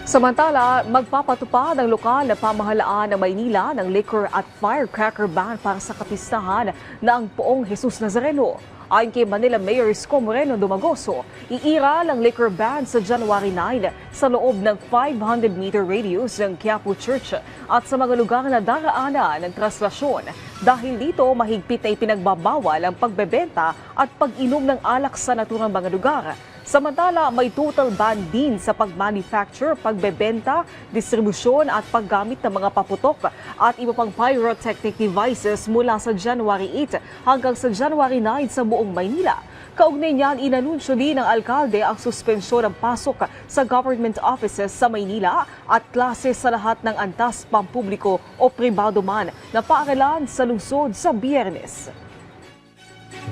Samantala, magpapatupad ang lokal na pamahalaan ng Maynila ng liquor at firecracker ban para sa kapistahan ng Poong Jesus Nazareno. Ayon kay Manila Mayor Isko Moreno Dumagoso, iiral ang liquor ban sa January 9 sa loob ng 500-meter radius ng Quiapo Church at sa mga lugar na daraanan ng traslasyon. Dahil dito, mahigpit na ipinagbabawal ang pagbebenta at pag-inom ng alak sa naturang mga lugar. Samantala, may total ban din sa pag-manufacture, pagbebenta, distribusyon at paggamit ng mga paputok at iba pang pyrotechnic devices mula sa January 8 hanggang sa January 9 sa buong Maynila. Kaugnay niyan, inanunsyo din ng alkalde ang suspensyon ng pasok sa government offices sa Maynila at klase sa lahat ng antas pampubliko o pribado man na paaralan sa lungsod sa Biyernes.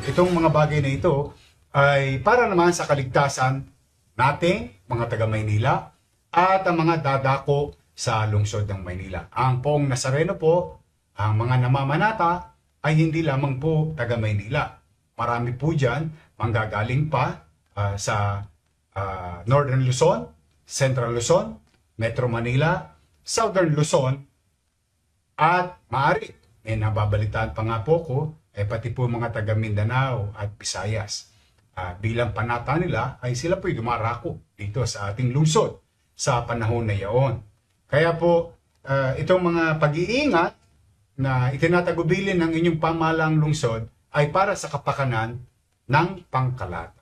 Itong mga bagay na ito ay para naman sa kaligtasan nating mga taga Maynila at ang mga dadako sa lungsod ng Maynila. Ang Poong Nazareno po, ang mga namamanata ay hindi lamang po taga Maynila. Marami po dyan manggagaling pa sa Northern Luzon, Central Luzon, Metro Manila, Southern Luzon at maaari, may nababalitaan pa nga po ko, pati po mga taga Mindanao at Visayas. Bilang panata nila ay sila po'y dumarako dito sa ating lungsod sa panahon na iyon. Kaya po, itong mga pag-iingat na itinatagubilin ng inyong pamahalang lungsod ay para sa kapakanan ng pangkalat.